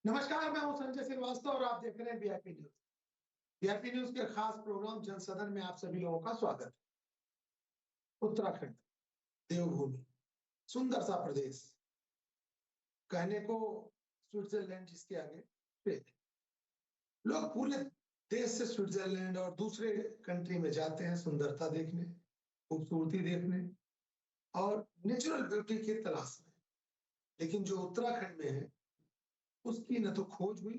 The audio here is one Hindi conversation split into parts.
नमस्कार, मैं हूं संजय श्रीवास्तव और आप देख रहे हैं वीआईपी न्यूज। वीआईपी न्यूज के खास प्रोग्राम जनसदन में आप सभी लोगों का स्वागत है। उत्तराखंड देवभूमि, सुंदर सा प्रदेश, कहने को स्विट्जरलैंड जिसके आगे फेल है। लोग पूरे देश से स्विट्जरलैंड और दूसरे कंट्री में जाते हैं सुंदरता देखने, खूबसूरती देखने और नेचुरल ब्यूटी की तलाश में। लेकिन जो उत्तराखंड में है उसकी न तो खोज हुई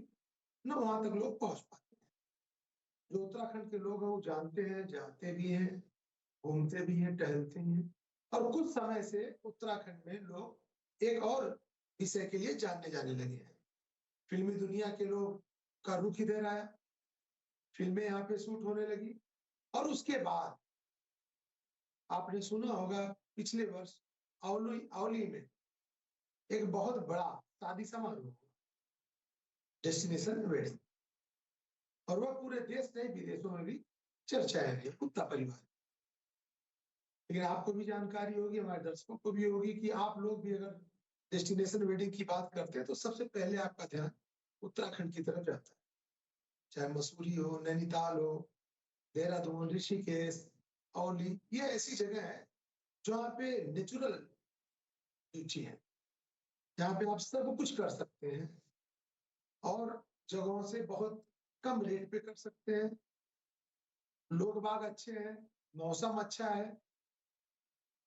न वहां तक लोग पहुंच पाते हैं। जो उत्तराखंड के लोग हैं वो जानते हैं, जाते भी हैं, घूमते भी हैं, टहलते हैं और कुछ समय से उत्तराखंड में लोग एक और विषय के लिए जानने जाने लगे हैं। फिल्मी दुनिया के लोग का रुख इधर आया, फिल्में यहाँ पे शूट होने लगी और उसके बाद आपने सुना होगा पिछले वर्ष औली में एक बहुत बड़ा शादी समारोह हुआ, डेस्टिनेशन वेडिंग, और वह पूरे देश नहीं विदेशों में भी चर्चाएं रही कुत्ता परिवार। लेकिन आपको भी जानकारी होगी, हमारे दर्शकों को भी होगी कि आप लोग भी अगर डेस्टिनेशन वेडिंग की बात करते हैं तो सबसे पहले आपका ध्यान उत्तराखंड की तरफ जाता है। चाहे मसूरी हो, नैनीताल हो, देहरादून, ऋषिकेश, औली, ये ऐसी जगह है जहाँ पे नेचुरल ब्यूटी है, जहाँ पे आप सब कुछ कर सकते हैं और जगहों से बहुत कम रेट पे कर सकते हैं। लोग बाग अच्छे हैं, मौसम अच्छा है।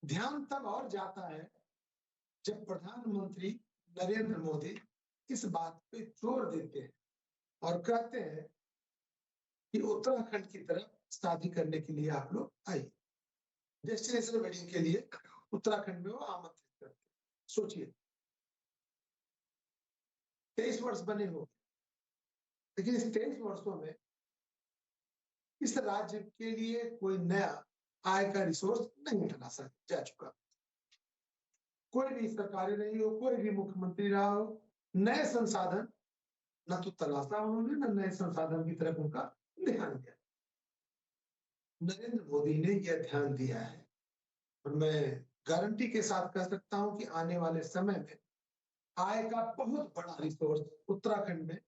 ध्यान तब और जाता है जब प्रधानमंत्री नरेंद्र मोदी इस बात पे जोर देते हैं और कहते हैं कि उत्तराखंड की तरफ शादी करने के लिए आप लोग आइए। डेस्टिनेशन वेडिंग के लिए उत्तराखंड में वो आमंत्रित करते हैं। सोचिए, 23 वर्ष बने हो गए, लेकिन इस 23 वर्षों में इस राज्य के लिए कोई नया आय का रिसोर्स नहीं बना जा चुका। कोई भी सरकारी रही हो, कोई भी मुख्यमंत्री रहा हो, नए संसाधन न तो तलाशा उन्होंने, न नए संसाधन की तरफ उनका ध्यान दिया। नरेंद्र मोदी ने यह ध्यान दिया है और मैं गारंटी के साथ कह सकता हूं कि आने वाले समय में आय का बहुत बड़ा रिसोर्स उत्तराखंड में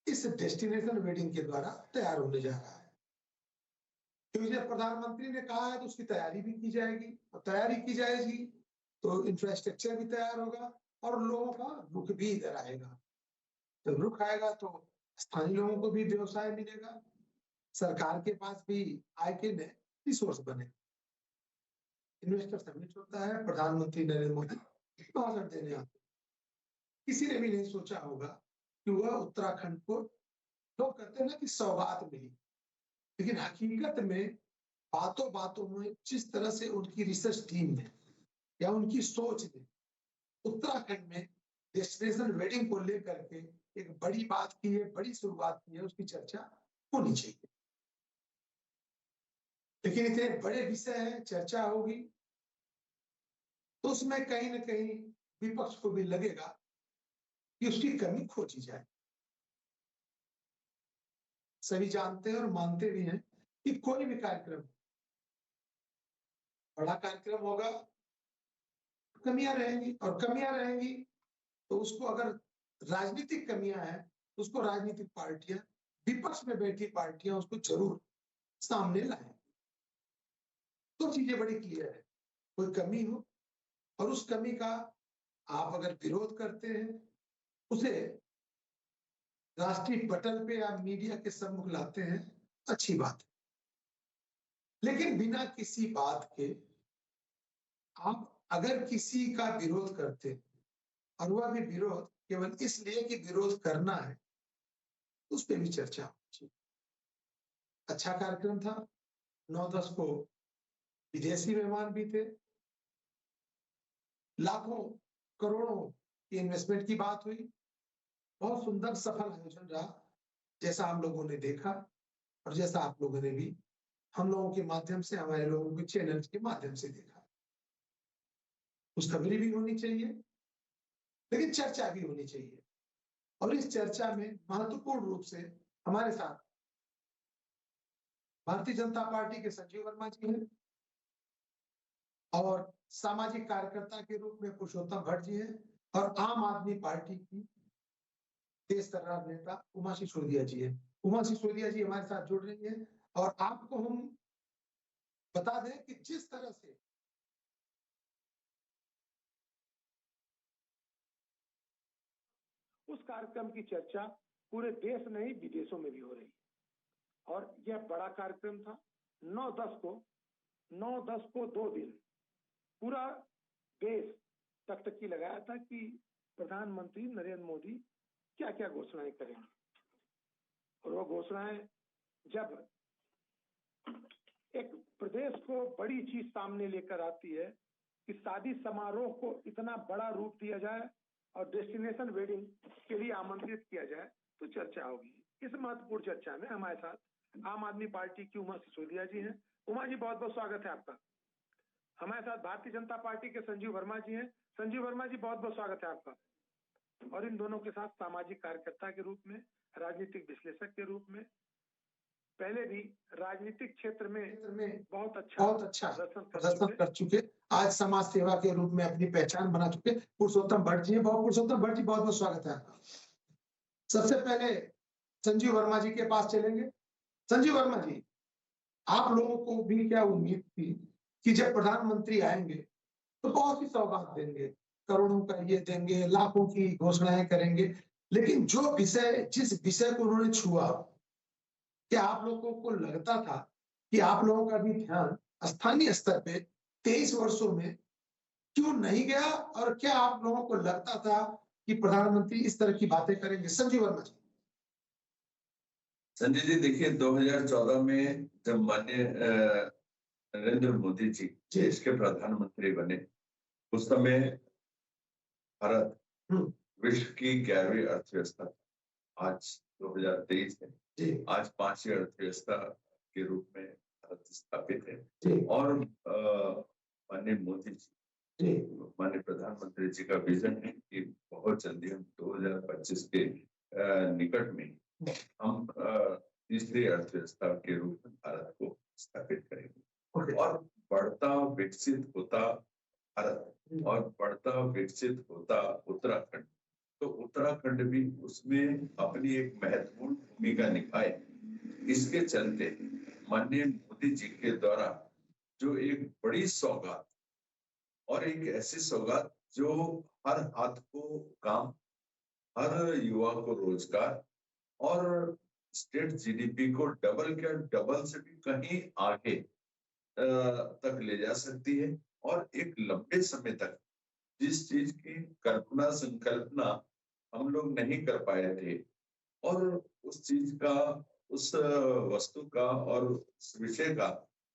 इस डेस्टिनेशन वेडिंग के द्वारा तैयार होने जा रहा है। क्योंकि जब प्रधानमंत्री ने कहा है तो उसकी तैयारी भी की जाएगी, और तैयारी की जाएगी तो इंफ्रास्ट्रक्चर भी तैयार होगा और लोगों का रुख भी इधर आएगा। जब रुख आएगा तो स्थानीय लोगों को भी व्यवसाय मिलेगा, सरकार के पास भी आय के नए रिसोर्स बने। इन्वेस्टर समिट होता है, प्रधानमंत्री नरेंद्र मोदी भाषण देने आते। किसी ने भी नहीं सोचा होगा कि वह उत्तराखंड को, लोग कहते हैं ना कि सौगात मिली, लेकिन हकीकत में बातों बातों में जिस तरह से उनकी रिसर्च टीम ने या उनकी सोच ने उत्तराखंड में डेस्टिनेशन वेडिंग को लेकर के एक बड़ी बात की है, बड़ी शुरुआत की है, उसकी चर्चा होनी चाहिए। लेकिन इतने बड़े विषय है, चर्चा होगी तो उसमें कहीं ना कहीं विपक्ष को भी लगेगा कि उसकी कमी खोजी जाए। सभी जानते हैं और मानते भी हैं कि कोई भी कार्यक्रम, बड़ा कार्यक्रम होगा, कमियां रहेंगी, और कमियां रहेंगी तो उसको, अगर राजनीतिक कमियां हैं तो उसको राजनीतिक पार्टियां, विपक्ष में बैठी पार्टियां उसको जरूर सामने लाएं। तो चीजें बड़ी क्लियर है। कोई कमी हो और उस कमी का आप अगर विरोध करते हैं, उसे राष्ट्रीय पटल पे या मीडिया के सम्मुख लाते हैं, अच्छी बात है। लेकिन बिना किसी बात के आप अगर किसी का विरोध करते और वह भी विरोध केवल इसलिए कि विरोध करना है, तो उस पर भी चर्चा होनी चाहिए। अच्छा कार्यक्रम था, 9-10 को विदेशी मेहमान भी थे, लाखों करोड़ों की इन्वेस्टमेंट की बात हुई, बहुत सुंदर सफल आयोजन रहा, जैसा हम लोगों ने देखा और जैसा आप लोगों ने भी हम लोगों के माध्यम से, हमारे लोगों के चैनल के माध्यम से देखा। उस खबरी भी होनी चाहिए, लेकिन चर्चा भी होनी चाहिए। और इस चर्चा में महत्वपूर्ण रूप से हमारे साथ भारतीय जनता पार्टी के संजीव वर्मा जी हैं और सामाजिक कार्यकर्ता के रूप में पुरुषोत्तम भट्ट जी हैं, और आम आदमी पार्टी की तेज तर्रार नेता उमा सिसोदिया जी है। उमा सिसोदिया जी हमारे साथ जुड़ रही है और आपको हम बता दें कि जिस तरह से उस कार्यक्रम की चर्चा पूरे देश नहीं विदेशों में भी हो रही है और यह बड़ा कार्यक्रम था। 9-10 को 2 दिन पूरा देश टकटकी लगाया था कि प्रधानमंत्री नरेंद्र मोदी क्या क्या घोषणाएं करेंगे और वो घोषणाएं जब एक प्रदेश को बड़ी चीज सामने लेकर आती है कि शादी समारोह को इतना बड़ा रूप दिया जाए और डेस्टिनेशन वेडिंग के लिए आमंत्रित किया जाए तो चर्चा होगी। इस महत्वपूर्ण चर्चा में हमारे साथ आम आदमी पार्टी की उमा सिसोदिया जी हैं। उमा जी, बहुत बहुत स्वागत है आपका। हमारे साथ भारतीय जनता पार्टी के संजीव वर्मा जी हैं। संजीव वर्मा जी, बहुत बहुत स्वागत है आपका। और इन दोनों के साथ सामाजिक कार्यकर्ता के रूप में, राजनीतिक विश्लेषक के रूप में, पहले भी राजनीतिक क्षेत्र में बहुत अच्छा प्रदर्शन कर चुके, आज समाज सेवा के रूप में अपनी पहचान बना चुके पुरुषोत्तम भट्ट जी, पुरुषोत्तम भट्ट जी, बहुत बहुत स्वागत है आपका। सबसे पहले संजीव वर्मा जी के पास चलेंगे। संजीव वर्मा जी, आप लोगों को भी क्या उम्मीद थी कि जब प्रधानमंत्री आएंगे तो बहुत सी सौगात देंगे, करोड़ों का ये देंगे, लाखों की घोषणाएं करेंगे, लेकिन जिस विषय को उन्होंने छुआ, क्या आप लोगों को लगता था कि आप लोगों का भी ध्यान स्थानीय स्तर पे 23 वर्षों में क्यों नहीं गया, और क्या आप लोगों को लगता था कि प्रधानमंत्री इस तरह की बातें करेंगे? संजीव वर्मा जी। संजय जी, देखिए 2014 में जब माननीय नरेंद्र मोदी जी देश के प्रधानमंत्री बने, उस समय भारत विश्व की 11वीं अर्थव्यवस्था था। आज 2023 है, आज 5वीं अर्थव्यवस्था के रूप में भारत स्थापित है। और माननीय मोदी जी, माननीय प्रधानमंत्री जी का विजन है कि बहुत जल्दी हम 2025 के निकट में हम तीसरी अर्थव्यवस्था के रूप में भारत को स्थापित करेंगे। और बढ़ता विकसित होता भारत और बढ़ता विकसित होता उत्तराखंड, तो उत्तराखंड भी उसमें अपनी एक महत्वपूर्ण भूमिका निभाए। इसके चलते माननीय मोदी जी के द्वारा जो एक बड़ी सौगात, और एक ऐसी सौगात जो हर हाथ को काम, हर युवा को रोजगार और स्टेट जीडीपी को डबल से भी कहीं आगे तक ले जा सकती है। और एक लंबे समय तक जिस चीज की कल्पना संकल्पना हम लोग नहीं कर पाए थे, और उस चीज का, उस वस्तु का और उस विषय का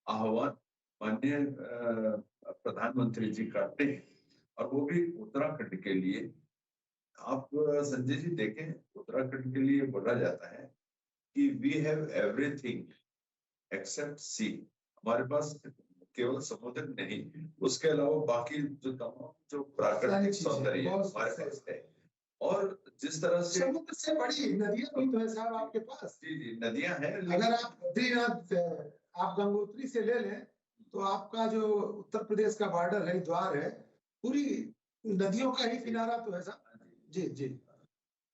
आह्वान माननीय प्रधानमंत्री जी करते हैं, और वो भी उत्तराखंड के लिए। आप संजय जी देखें, उत्तराखंड के लिए बोला जाता है कि वी हैव एवरीथिंग एक्सेप्ट सी। हमारे पास केवल समुद्र नहीं, उसके अलावा बाकी जो तमाम जो प्राकृतिक सौंदर्य हमारे पास है। और जिस तरह से समुद्र से बड़ी नदियां भी तो है साहब आपके पास। जी, नदियां हैं। अगर आप बद्रीनाथ, आप गंगोत्री से ले लें तो आपका जो उत्तर प्रदेश का बॉर्डर है, द्वार है, पूरी नदियों का ही किनारा तो है साहब। जी जी।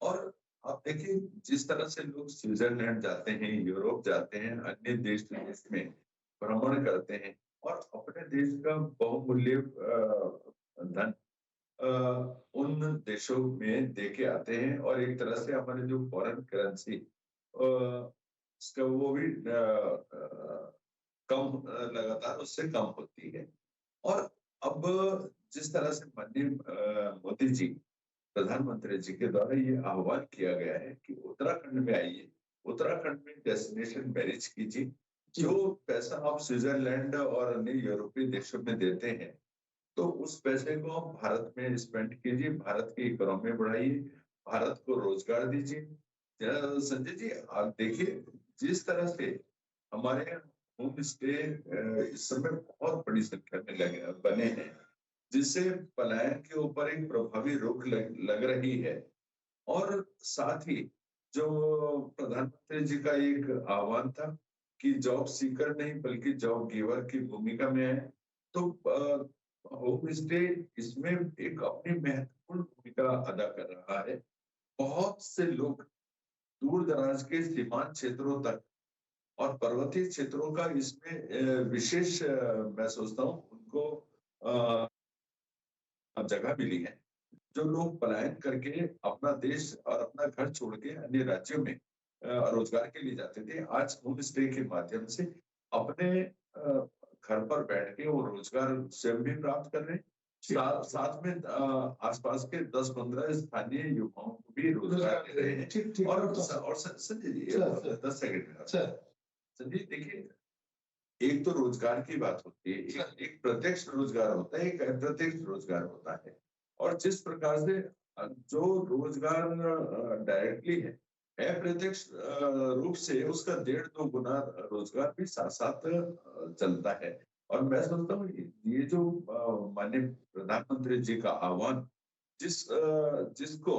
और आप देखिए, जिस तरह से लोग स्विट्जरलैंड जाते हैं, यूरोप जाते हैं, अन्य देश में भ्रमण करते हैं और अपने देश का बहुमूल्य धन उन देशों में दे के आते हैं, और एक तरह से हमारे जो फॉरेन करेंसी उसका वो भी कम, लगातार उससे कम होती है। और अब जिस तरह से माननीय मोदी जी, प्रधानमंत्री जी के द्वारा ये आह्वान किया गया है कि उत्तराखंड में आइए, उत्तराखंड में डेस्टिनेशन मैरिज कीजिए, जो पैसा आप स्विट्जरलैंड और अन्य यूरोपीय देशों में देते हैं, तो उस पैसे को आप भारत में स्पेंड कीजिए, भारत की इकोनॉमी बढ़ाइए, भारत को रोजगार दीजिए। संजय जी, आप देखिए जिस तरह से हमारे होम स्टे इस समय बहुत बड़ी संख्या में बने हैं, जिससे पलायन के ऊपर एक प्रभावी रोक लग रही है। और साथ ही जो प्रधानमंत्री जी का एक आह्वान था कि जॉब सीकर नहीं बल्कि जॉब गिवर की भूमिका में है, तो होम स्टे इसमें एक अपनी महत्वपूर्ण भूमिका अदा कर रहा है। बहुत बहुत से लोग दूर दराज के सीमांत क्षेत्रों तक और पर्वतीय क्षेत्रों का इसमें विशेष मैं सोचता हूँ उनको जगह मिली है। जो लोग पलायन करके अपना देश और अपना घर छोड़ के अन्य राज्यों में रोजगार के लिए जाते थे, आज होम स्टे के माध्यम से अपने घर पर बैठ के वो रोजगार स्वयं भी प्राप्त कर रहे हैं, साथ में आसपास के 10-15 स्थानीय युवाओं को भी रोजगार दे रहे हैं। और संजय जी 10 सेकंड संजय देखिए, एक तो रोजगार की बात होती है, एक प्रत्यक्ष रोजगार होता है, एक अप्रत्यक्ष रोजगार होता है। और जिस प्रकार से जो रोजगार डायरेक्टली है, अप्रत्यक्ष रूप से उसका 1.5-2 गुना रोजगार भी साथ साथ चलता है। और मैं समझता हूँ ये जो माननीय प्रधानमंत्री जी का आह्वान जिसको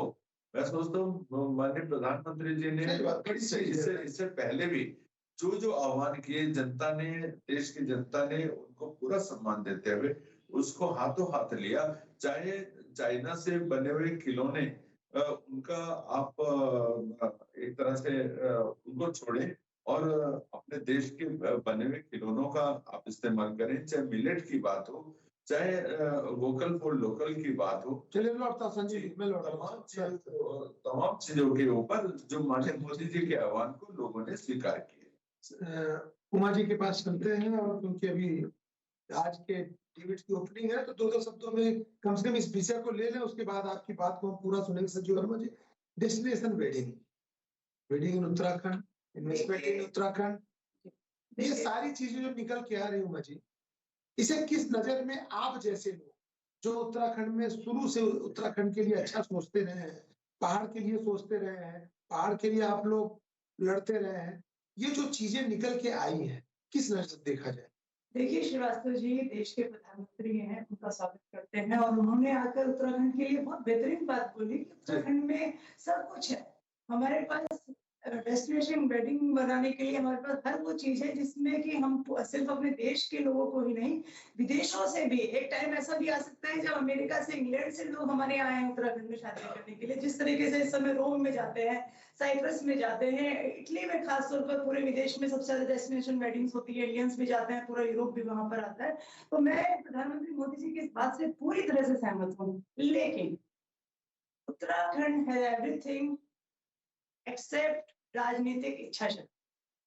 मैं समझता हूँ माननीय प्रधानमंत्री जी ने इससे पहले भी जो आह्वान किए, जनता ने, देश की जनता ने उनको पूरा सम्मान देते हुए उसको हाथों हाथ लिया। चाहे चाइना से बने हुए खिलौने उनका आप एक तरह से उनको छोड़ें और अपने देश के बने हुए खिलौनों का आप इस्तेमाल करें। चाहे मिलेट की बात हो, चाहे वोकल फॉर लोकल की बात हो, चलिए लौटता संजय मैं तमाम चीजों के ऊपर जो माननीय मोदी जी के आह्वान को लोगों ने स्वीकार किया। उमा जी के पास चलते हैं, और क्योंकि अभी आज के डिबेट की ओपनिंग है तो 2 शब्दों में कम से कम इस विषय को ले लें, उसके बाद आपकी बात को हम पूरा सुनेंगे। Sanjeev Verma ji, destination wedding in Uttarakhand, investment in Uttarakhand, ये सारी चीजें जो निकल के आ रही उमा जी, इसे किस नजर में आप जैसे लोग जो उत्तराखंड में शुरू से उत्तराखंड के लिए अच्छा सोचते रहे हैं, पहाड़ के लिए सोचते रहे हैं, पहाड़ के लिए आप लोग लड़ते रहे हैं, ये जो चीजें निकल के आई हैं किस नजर से देखा जाए? देखिए श्रीवास्तव जी देश के प्रधानमंत्री हैं, उनका स्वागत करते हैं, और उन्होंने आकर उत्तराखंड के लिए बहुत बेहतरीन बात बोली कि उत्तराखंड में सब कुछ है। हमारे पास डेस्टिनेशन वेडिंग बनाने के लिए हमारे पास हर वो चीज है जिसमें कि हम सिर्फ अपने देश के लोगों को ही नहीं, विदेशों से भी एक टाइम ऐसा भी आ सकता है जब अमेरिका से, इंग्लैंड से लोग हमारे यहाँ आए उत्तराखंड में शादी करने के लिए। जिस तरीके से इस समय रोम में जाते हैं, साइप्रस में जाते हैं, इटली में खासतौर पर पूरे विदेश में सबसे ज्यादा डेस्टिनेशन वेडिंग्स होती है, इंडियंस भी जाते हैं, पूरा यूरोप भी वहां पर आता है। तो मैं प्रधानमंत्री मोदी जी की इस बात से पूरी तरह से सहमत हूँ, लेकिन उत्तराखंड है एवरीथिंग एक्सेप्ट राजनीतिक इच्छा शक्ति।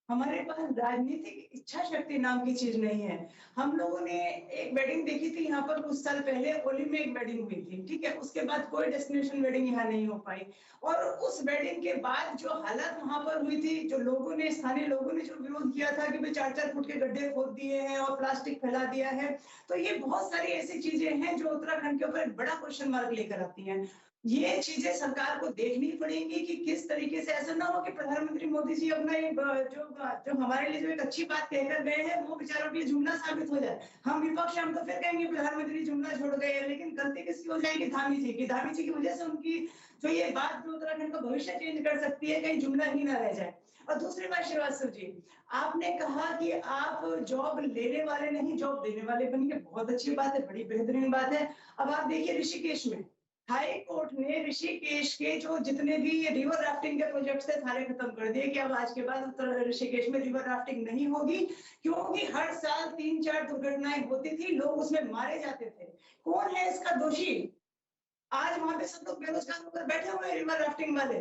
हमारे पास राजनीतिक इच्छा शक्ति नाम की चीज नहीं है। हम लोगों ने एक वेडिंग देखी थी यहाँ पर कुछ साल पहले, ओली में एक वेडिंग हुई थी, ठीक है, उसके बाद कोई डेस्टिनेशन वेडिंग यहाँ नहीं हो पाई। और उस वेडिंग के बाद जो हालत वहां पर हुई थी, जो लोगों ने, स्थानीय लोगों ने जो विरोध किया था कि भाई 4-4 फुट के गड्ढे खोद दिए हैं और प्लास्टिक फैला दिया है, तो ये बहुत सारी ऐसी चीजें हैं जो उत्तराखंड के ऊपर एक बड़ा क्वेश्चन मार्क लेकर आती हैं। ये चीजें सरकार को देखनी पड़ेंगी कि किस तरीके से, ऐसा ना हो कि प्रधानमंत्री मोदी जी अपना जो हमारे लिए जो एक अच्छी बात कहकर गए हैं वो बेचारों के लिए जुमला साबित हो जाए। हम विपक्ष, हम तो फिर कहेंगे प्रधानमंत्री जुमला छोड़ गए, लेकिन गलती किसकी हो जाएगी? धामी जी की। धामी जी की वजह से उनकी जो ये बात जो उत्तराखंड का भविष्य चेंज कर सकती है, कहीं जुमला ही ना रह जाए। और दूसरी बात श्रीवास्तव जी, आपने कहा कि आप जॉब लेने वाले नहीं जॉब देने वाले बनिए, बहुत अच्छी बात है, बड़ी बेहतरीन बात है। अब आप देखिए ऋषिकेश में हाई कोर्ट ने ऋषिकेश के जो जितने भी रिवर राफ्टिंग के प्रोजेक्ट थे सारे खत्म कर दिए कि अब आज के बाद उत्तर ऋषिकेश में रिवर राफ्टिंग नहीं होगी, क्योंकि हर साल 3-4 दुर्घटनाएं होती थी, लोग उसमें मारे जाते थे। कौन है इसका दोषी? आज वहां पे सब लोग बेरोजगार होकर बैठे हुए हैं रिवर राफ्टिंग वाले।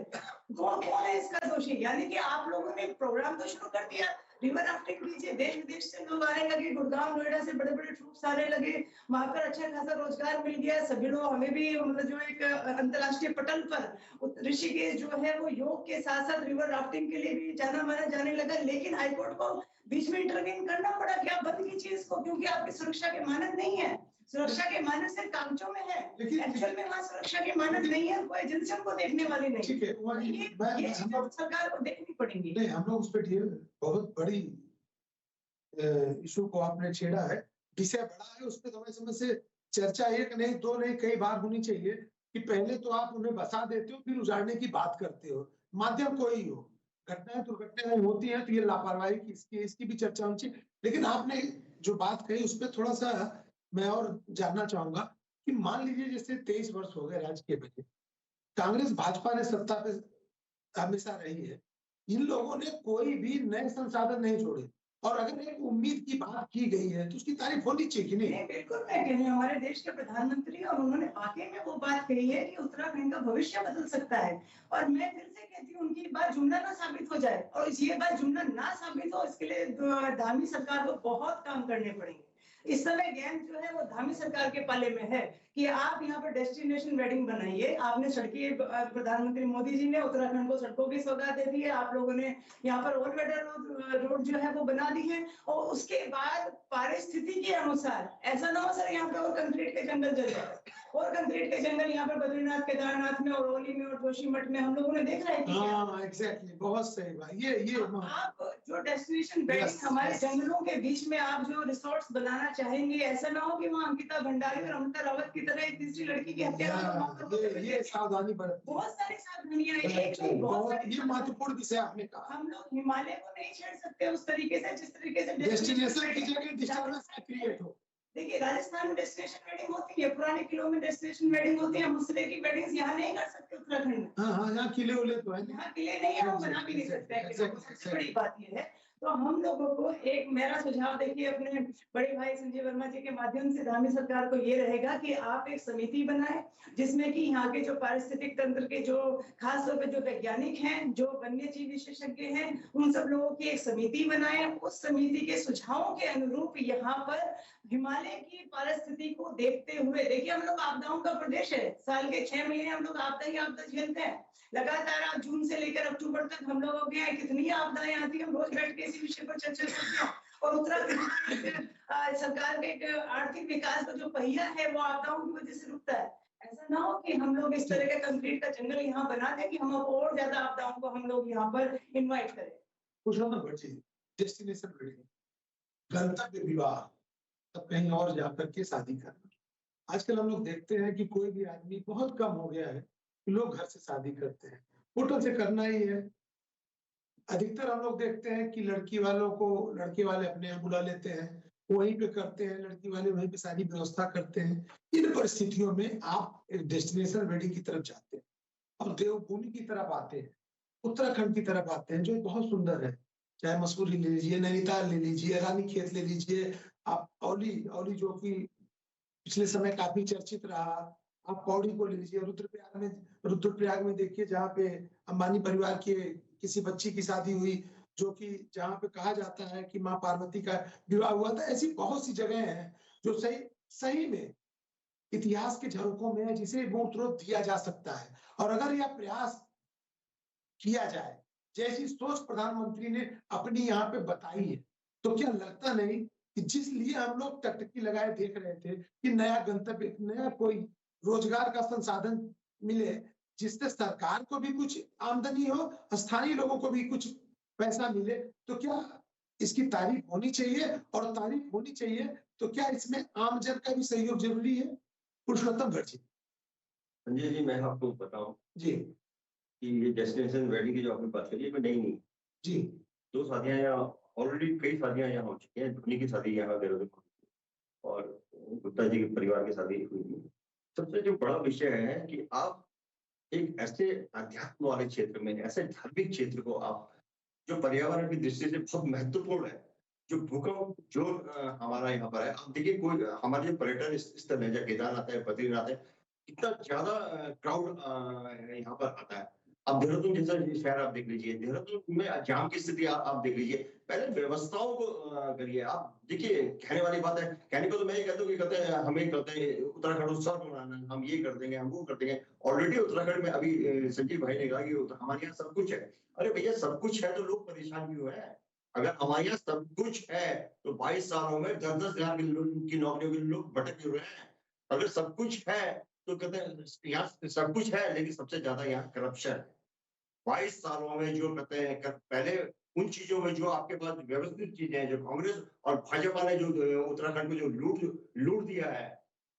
कौन है इसका दोषी? यानी कि आप लोगों ने प्रोग्राम तो शुरू कर दिया, रिवर राफ्टिंग कीजिए, देश विदेश से लोग आने लगे, गुड़गांव नोएडा से बड़े बड़े ट्रूप्स आने लगे, वहां पर अच्छा खासा रोजगार मिल गया, सभी लोग, हमें भी मतलब जो एक अंतरराष्ट्रीय पटल पर ऋषिकेश जो है वो योग के साथ साथ रिवर राफ्टिंग के लिए भी जाना माना जाने लगा। लेकिन हाईकोर्ट को बीच में इंटरवीन करना पड़ा कि आप बंद कीजिए इसको, क्योंकि आपकी सुरक्षा के मानक नहीं है। सुरक्षा के मानक सिर्फ कागजों में है, एक्चुअल में वहाँ सुरक्षा के मानक नहीं है, कोई एजेंसी उनको देखने वाली नहीं। ठीक है, ये सरकार को देखनी पड़ेगी। नहीं, हम लोग उस पर बहुत बड़ी इशू को आपने छेड़ा है, विषय बड़ा है, उस पर समय समय से चर्चा एक नहीं, दो नहीं, कई बार होनी चाहिए कि पहले तो आप उन्हें बसा देते हो, फिर उजाड़ने की बात करते हो, माध्यम कोई हो। घटनाएं दुर्घटनाएं होती हैं तो ये लापरवाही की इसकी भी चर्चा होनी चाहिए। लेकिन आपने जो बात कही उस पर थोड़ा सा मैं और जानना चाहूंगा कि मान लीजिए जैसे 23 वर्ष हो गए राज्य के बजे, कांग्रेस भाजपा ने सत्ता पे हमेशा रही है, इन लोगों ने कोई भी नए संसाधन नहीं छोड़े, और अगर एक उम्मीद की बात की गई है तो उसकी तारीफ होनी चाहिए कि नहीं? नहीं, बिल्कुल मैं कह रही हूँ, हमारे देश के प्रधानमंत्री, और उन्होंने वाकई में वो बात कही है कि उत्तराखंड का भविष्य बदल सकता है। और मैं फिर से कहती हूँ, उनकी बात जुमला ना साबित हो जाए, और ये बात जुमला ना साबित हो, इसके लिए धामी सरकार को बहुत काम करने पड़ेंगे। इस समय गेम जो है वो धामी सरकार के पाले में है कि आप यहाँ पर डेस्टिनेशन वेडिंग बनाइए। आपने सड़कें, प्रधानमंत्री मोदी जी ने उत्तराखंड को सड़कों की सौगात दे दी है, आप लोगों ने यहाँ पर ऑल वेदर रोड जो है वो बना दी है, और उसके बाद परिस्थिति के अनुसार ऐसा ना हो सर यहाँ पे और कंक्रीट के जंगल जल जाए, और कंक्रीट के जंगल यहाँ पर बद्रीनाथ, केदारनाथ में, और ओली में, और जोशीमठ में हम लोगों ने देखा है कि हाँ एग्जैक्टली, बहुत सही बात। ये आप जो डेस्टिनेशन वेडिंग Yes, हमारे yes. जंगलों के बीच में आप जो रिसोर्ट्स बनाना चाहेंगे, ऐसा ना हो कि वहाँ अंकिता भंडारी और अमिता रावत की तरह एक तीसरी लड़की की हत्या ये सावधानी बरत, बहुत सारी सावधानियां हैं, एक नहीं बहुत बहुत सारी ये महत्वपूर्ण विषय आपने कहा। हम लोग हिमालय को नहीं छेड़ सकते उस तरीके से जिस तरीके से डेस्टिनेशन की जगह डिस्टर्बेंस क्रिएट हो। देखिए, राजस्थान में डेस्टिनेशन वेडिंग होती है, पुराने किलों में डेस्टिनेशन वेडिंग होती है, हम उस तरह की वेडिंग्स यहाँ नहीं कर सकते उत्तराखंड में। हाँ, यहाँ किले उले तो है, यहाँ किले नहीं है, हम बना भी नहीं सकते हैं किलों को। सबसे बड़ी बात ये है, तो हम लोगों को एक मेरा सुझाव देखिए अपने बड़े भाई संजय वर्मा जी के माध्यम से धामी सरकार को ये रहेगा कि आप एक समिति बनाएं, जिसमें कि यहाँ के जो पारिस्थितिक तंत्र के जो खास तौर पे जो वैज्ञानिक हैं, जो वन्य जीव विशेषज्ञ हैं, उन सब लोगों की एक समिति बनाएं। उस समिति के सुझावों के अनुरूप यहाँ पर हिमालय की परिस्थिति को देखते हुए, देखिए हम लोग आपदाओं का प्रदेश है, साल के 6 महीने हम लोग आपदा ही आपदा झेलते हैं। लगातार आप जून से लेकर अक्टूबर तक हम लोगों के कितनी आपदाएं आती है, हम रोज बैठ के इसी विषय पर चर्चा करते हैं। और उत्तराखंड सरकार के एक आर्थिक विकास का जो पहिया है वो आपदाओं की वजह से रुकता है। ऐसा ना हो कि हम लोग इस तरह का कंक्रीट का जंगल यहाँ बना दें कि हम और ज्यादा आपदाओं को हम लोग यहाँ पर इन्वाइट करें। डेस्टिनेशन वेडिंग, गंतव्य विवाह, तब कहीं और जाकर के शादी करना। आजकल हम लोग देखते हैं कि कोई भी आदमी, बहुत कम हो गया है कि लोग घर से शादी करते हैं, होटल से करना ही है। अधिकतर हम लोग देखते हैं कि लड़की वालों को लड़के वाले अपने यहाँ बुला लेते हैं, वहीं पे करते हैं, लड़की वाले वहीं पे सारी व्यवस्था करते हैं। इन परिस्थितियों में आप एक डेस्टिनेशन वेडिंग की तरफ जाते हैं और देवभूमि की तरफ आते हैं, उत्तराखंड की तरफ आते हैं, जो बहुत सुंदर है। चाहे मसूरी ले लीजिए, नैनीताल ले लीजिए, रानीखेत ले लीजिए, आप औली जो कि पिछले समय काफी चर्चित रहा, आप पौड़ी को ले लीजिए, रुद्रप्रयाग में देखिए, जहाँ पे अंबानी परिवार के किसी बच्ची की शादी हुई, जो कि जहाँ पे कहा जाता है कि माँ पार्वती का विवाह हुआ था। ऐसी बहुत सी जगह हैं जो सही में इतिहास के झरोकों में है, जिसे मूर्त दिया जा सकता है। और अगर यह प्रयास किया जाए, जैसी सोच प्रधानमंत्री ने अपनी यहाँ पे बताई है, तो क्या लगता नहीं कि जिस लिए हम लोग टकटकी लगाए देख रहे थे कि नया गंतव्य, नया कोई रोजगार का संसाधन मिले, जिससे सरकार को भी कुछ आमदनी हो, स्थानीय लोगों को भी कुछ पैसा मिले, तो क्या इसकी तारीफ होनी चाहिए। और तारीफ होनी चाहिए तो क्या इसमें आमजन का भी सहयोग जरूरी है? पुरुषोत्तम गढ़ जी। संजय जी, मैं आपको बताऊं जी कि ये डेस्टिनेशन वेडिंग की जो आपने बात करी है, कोई नई नहीं जी। 2 शादियां यहाँ ऑलरेडी, कई शादियां यहाँ हो चुकी हैं। धोनी की शादी यहाँ देहरादून हुई और गुप्ता जी के परिवार की शादी हुई थी। सबसे जो बड़ा विषय है कि आप एक ऐसे अध्यात्म वाले क्षेत्र में, ऐसे धार्मिक क्षेत्र को आप, जो पर्यावरण की दृष्टि से बहुत महत्वपूर्ण है, जो भूकंप जो हमारा यहाँ पर है, आप देखिए कोई हमारे जो पर्यटन स्थल है, जैसे केदारनाथ है, बद्रीनाथ है, कितना ज्यादा क्राउड यहाँ पर आता है। अब देहरादून जैसा शहर आप देख लीजिए, देहरादून में जाम की स्थिति आप देख लीजिए। पहले व्यवस्थाओं को करिए। आप देखिए, कहने वाली बात है, कहने को तो मैं ये कहता हूँ कि कहते हैं हमें करते हैं उत्तराखंड उत्सव मनाना, हम ये कर देंगे, हम वो कर देंगे। ऑलरेडी उत्तराखंड में अभी संजीव भाई ने कहा कि हमारे यहाँ सब कुछ है। अरे भैया, सब कुछ है तो लोग परेशान क्यों है? अगर हमारे यहाँ सब कुछ है तो 22 सालों में 10-10 हजार की नौकरियों के लोग भटक क्यों रहे हैं? अगर सब कुछ है तो कहते हैं यहाँ सब कुछ है, लेकिन सबसे ज्यादा यहाँ करप्शन है। 22 सालों में जो कहते हैं पहले उन चीजों में जो आपके पास व्यवस्थित चीजें, जो कांग्रेस और भाजपा ने जो उत्तराखंड में जो लूट दिया है,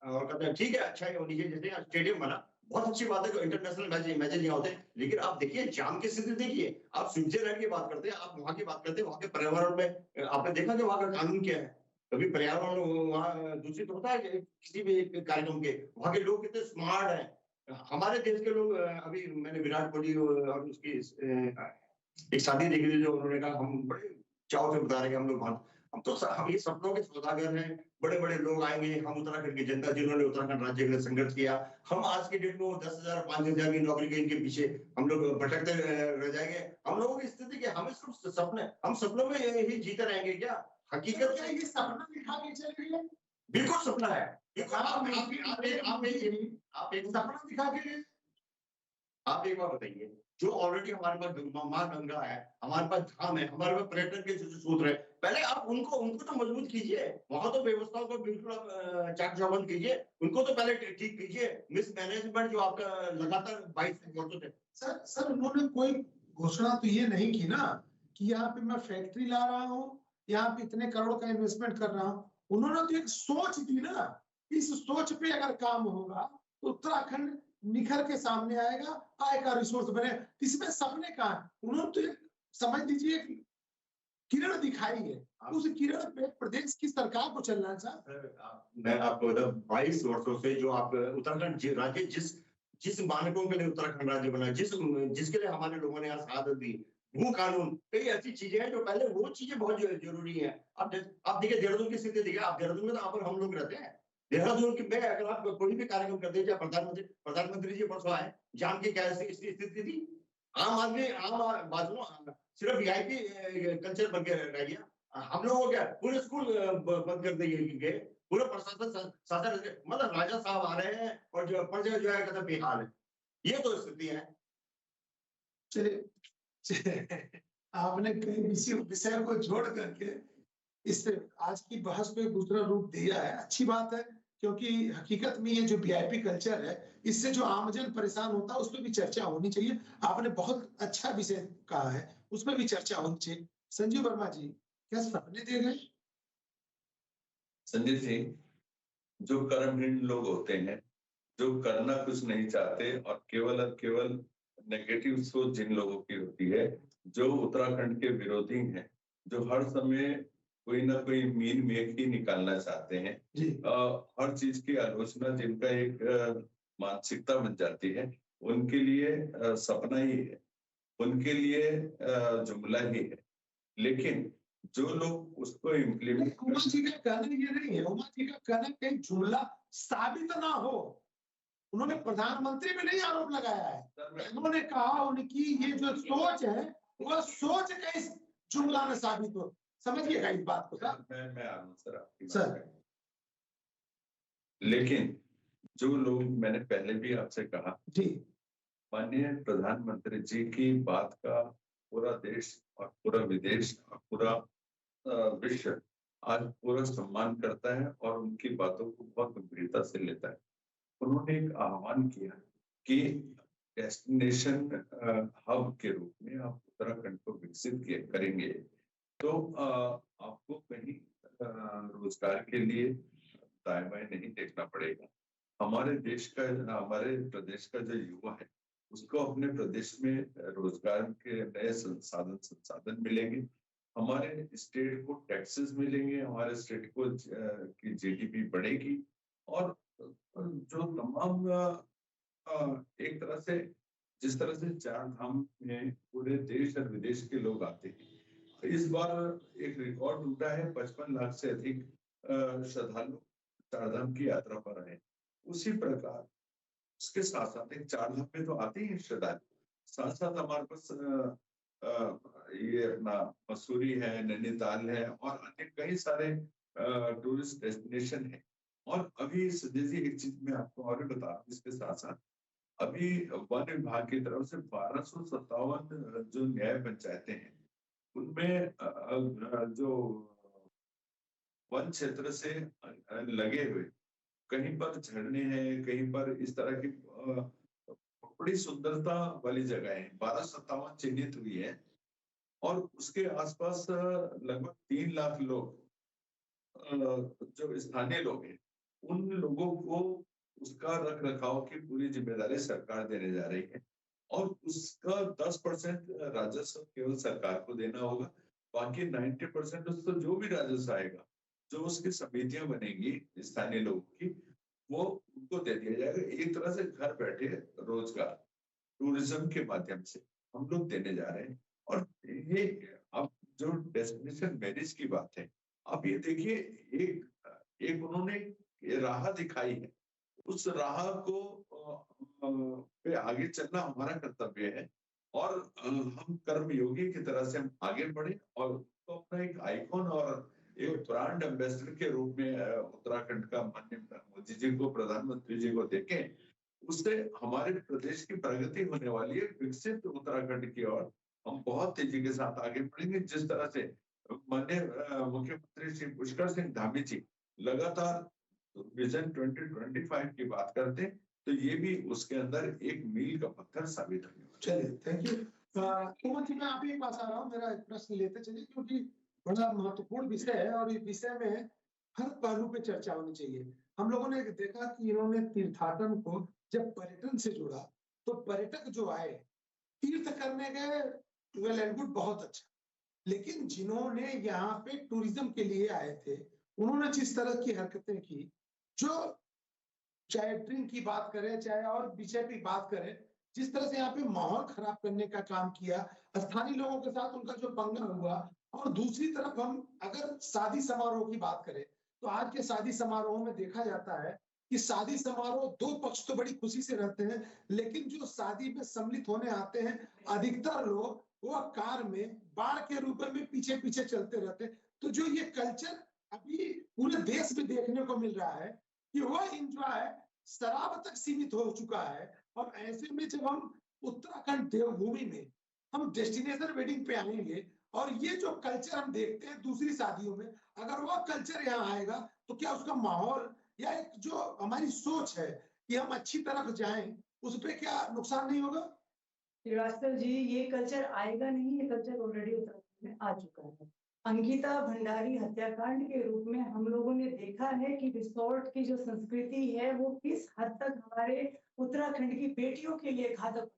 और कहते हैं ठीक है, अच्छा है होनी चाहिए, जैसे स्टेडियम बना, बहुत अच्छी बात है, इंटरनेशनल मैचेज यहाँ होते हैं। लेकिन आप देखिए जाम की स्थिति देखिए। आप स्विट्जरलैंड की बात करते हैं, आप वहां की बात करते हैं, वहां के पर्यावरण में आपने देखा कि वहां का कानून क्या है? कभी पर्यावरण वहां दूषित होता है किसी भी कार्यक्रम के? वहां के लोग कितने स्मार्ट हैं, हमारे देश के लोग अभी मैंने विराट कोहली और उसकी एक शादी देखी थी, जो उन्होंने कहा हम बड़े चाव से बता रहे हैं हम लोग हम तो हम ये सपनों के सौदागर हैं, बड़े बड़े लोग आएंगे, हम उत्तराखंड की जनता जिन्होंने उत्तराखंड राज्य के लिए संघर्ष किया, हम आज के डेट में 10,000 5,000 की नौकरी के इनके पीछे हम लोग भटकते रह जाएंगे। हम लोगों की स्थिति क्या, हमें सिर्फ सपने, हम सपनों में ही जीते रहेंगे क्या? हकीकत क्या ये सपना दिखा के चल रही है? बिल्कुल सपना है। आप एक बार बताइए, जो ऑलरेडी हमारे पास माँ गंगा है, हमारे पास धाम है, हमारे पास पर्यटन के जो सूत्र है, पहले आप उनको तो मजबूत कीजिए, वहां तो व्यवस्थाओं को बिल्कुल आप चाक चौबंद कीजिए, उनको तो पहले ठीक कीजिए। मिस मैनेजमेंट जो आपका लगातार 22 वर्षों से सर उन्होंने कोई घोषणा तो ये नहीं की ना कि यहाँ पे मैं फैक्ट्री ला रहा हूँ, यहाँ पे इतने करोड़ का इन्वेस्टमेंट कर रहा हूँ। उन्होंने तो एक सोच दी ना, इस सोच पे अगर काम होगा तो उत्तराखंड निखर के सामने आएगा, आय का रिसोर्स बने। इसमें सपने कहाँ है? उन्होंने तो समझ लीजिए किरण दिखाई है, उस किरण पे प्रदेश की सरकार को चलना चाहिए। मैं आपको बता 22 वर्षों से जो आप उत्तराखंड राज्य जिस मानकों के लिए उत्तराखंड राज्य बना, जिसके लिए हमारे लोगों ने यहाँ शहादत दी, भू कानून, कई ऐसी चीजें हैं जो पहले वो चीजें बहुत जरूरी है। आप देखिए देहरादून की स्थिति देखिए, आप देहरादून में तो आप और हम लोग रहते हैं, देहरादून की में अगर आप कोई भी कार्यक्रम करते हैं, चाहे प्रधानमंत्री जी परसों आए, जान के क्या स्थिति थी, आम आदमी बात सिर्फ वीआईपी कल्चर बन के रह गया। हम लोगों को क्या पूरे स्कूल बंद कर दिए, पूरे प्रशासन शासन, मतलब राजा साहब आ रहे हैं और जो प्रजा जो है कहते बेहाल है, ये तो स्थिति है। चलिए आपने कई विषय को जोड़ करके इस आज की बहस को एक दूसरा रूप दिया है, अच्छी बात है, क्योंकि हकीकत में ये जो वीआईपी कल्चर है, इससे जो आमजन परेशान होता है उस पर भी चर्चा होनी चाहिए। आपने बहुत अच्छा विषय कहा है, उसमें भी चर्चा होनी चाहिए। संजीव वर्मा जी, क्या सपने दे गए? संजीव जी, जो कर्महीन लोग होते हैं, जो करना कुछ नहीं चाहते और केवल नेगेटिव सोच जिन लोगों की होती है, जो उत्तराखंड के विरोधी हैं, जो हर समय कोई ना कोई मीन मेख ही निकालना चाहते हैं, हर चीज की आलोचना जिनका एक मानसिकता बन जाती है, उनके लिए सपना ही है, उनके लिए जुमला ही है। लेकिन जो लोग उसको इम्प्लीमेंट, उमा जी का कहना ये नहीं है, उमा जी का कहना कहीं जुमला साबित ना हो। उन्होंने प्रधानमंत्री पे नहीं आरोप लगाया है, उन्होंने कहा उनकी ये जो सोच है वह सोच कहीं जुमला में साबित हो। समझिएगा इस बात को सर। मैं आ रहा हूँ सर आपकी बात। लेकिन जो लोग, मैंने पहले भी आपसे कहा जी, माननीय प्रधानमंत्री जी की बात का पूरा देश और पूरा विदेश और पूरा विश्व आज पूरा सम्मान करता है और उनकी बातों को बहुत गंभीरता से लेता है। उन्होंने एक आह्वान किया कि डेस्टिनेशन हब के रूप में आप उत्तराखंड को विकसित करेंगे तो आपको कहीं रोजगार के लिए दाएं बाएं नहीं देखना पड़ेगा। हमारे प्रदेश का जो युवा है उसको अपने प्रदेश में रोजगार के नए संसाधन मिलेंगे, हमारे स्टेट को टैक्सेस मिलेंगे, हमारे स्टेट को की जीडीपी बढ़ेगी और जो तमाम एक तरह से जिस तरह से चार धाम में पूरे देश और विदेश के लोग आते हैं, इस बार एक रिकॉर्ड टूटा है, 55 लाख से अधिक श्रद्धालु चारधाम की यात्रा पर आए। उसी प्रकार उसके साथ साथ एक चारधाम में तो आते ही श्रद्धालु, साथ साथ हमारे पास ये अपना मसूरी है, नैनीताल है और अन्य कई सारे टूरिस्ट डेस्टिनेशन है। और अभी संजय जी एक चीज मैं आपको और भी बता, इसके साथ साथ अभी वन विभाग की तरफ से 1257 जो न्याय पंचायतें हैं उनमें जो वन क्षेत्र से लगे हुए कहीं पर झरने हैं, कहीं पर इस तरह की बड़ी सुंदरता वाली जगह है, 1257 चिन्हित हुई है और उसके आसपास लगभग 3 लाख लोग जो स्थानीय लोग हैं उन लोगों को उसका रख रखाव की पूरी जिम्मेदारी सरकार देने जा रही है और उसका 10% राजस्व केवल सरकार को देना होगा, बाकी 90% उसको जो भी राजस्व आएगा, जो उसकी समितियां बनेगी स्थानीय लोगों की, वो उनको दे दिया जाएगा। एक तरह से घर बैठे रोजगार टूरिज्म के माध्यम से हम लोग देने जा रहे हैं। और ये अब जो डेस्टिनेशन मैरिज की बात है, आप ये देखिए, एक उन्होंने राह दिखाई है, उस राह को पे आगे चलना हमारा कर्तव्य है। और हम कर्मयोगी की तरह से हम आगे बढ़े और तो अपना एक आइकॉन और एक ब्रांड एम्बेसडर के रूप में उत्तराखंड का माननीय मोदी जी को, प्रधानमंत्री जी को देखें। उससे हमारे प्रदेश की प्रगति होने वाली है। विकसित उत्तराखंड की ओर हम बहुत तेजी के साथ आगे बढ़ेंगे। जिस तरह से माननीय मुख्यमंत्री श्री पुष्कर सिंह धामी जी लगातार विजन 2025 की बात करते हैं, तो ये भी उसके अंदर एक मील का पत्थर साबित होने वाला है। चलिए, थैंक यू। कुमार जी, मैं आप ही के पास आ रहा हूँ, मेरा एक प्रश्न लेते चलिए, क्योंकि बड़ा महत्वपूर्ण विषय है और इस विषय में हर पहलू पे चर्चा होनी चाहिए। हम लोगों ने देखा कि इन्होंने तीर्थाटन को जब पर्यटन से जोड़ा, तो पर्यटक जो आए तीर्थ करने गए, वेल एंड गुड, बहुत अच्छा। लेकिन जिन्होंने यहाँ पे टूरिज्म के लिए आए थे, उन्होंने जिस तरह की हरकतें की, जो चाहे ड्रिंक की बात करें, चाहे और विषय की बात करें, जिस तरह से यहाँ पे माहौल खराब करने का काम किया, स्थानीय लोगों के साथ उनका जो पंगा हुआ। और दूसरी तरफ हम अगर शादी समारोह की बात करें, तो आज के शादी समारोह में देखा जाता है कि शादी समारोह दो पक्ष तो बड़ी खुशी से रहते हैं, लेकिन जो शादी में सम्मिलित होने आते हैं, अधिकतर लोग वो कार में बाढ़ के रूप में पीछे पीछे चलते रहते हैं। तो जो ये कल्चर अभी पूरे देश में देखने को मिल रहा है कि वह एंजॉय शराब तक सीमित हो चुका है। और ऐसे में जब हम उत्तराखंड देवभूमि में हम डेस्टिनेशन वेडिंग पे आएंगे, और ये जो कल्चर हम देखते हैं दूसरी शादियों में, अगर वह कल्चर यहाँ आएगा, तो क्या उसका माहौल या एक जो हमारी सोच है कि हम अच्छी तरफ जाएं, उस पर क्या नुकसान नहीं होगा? श्रीवास्तव जी, ये कल्चर आएगा नहीं, ये कल्चर ऑलरेडी उत्तराखंड में आ चुका है। अंकिता भंडारी हत्याकांड के रूप में हम लोगों ने देखा है कि रिसोर्ट की जो संस्कृति है वो किस हद तक हमारे उत्तराखंड की बेटियों के लिए घातक।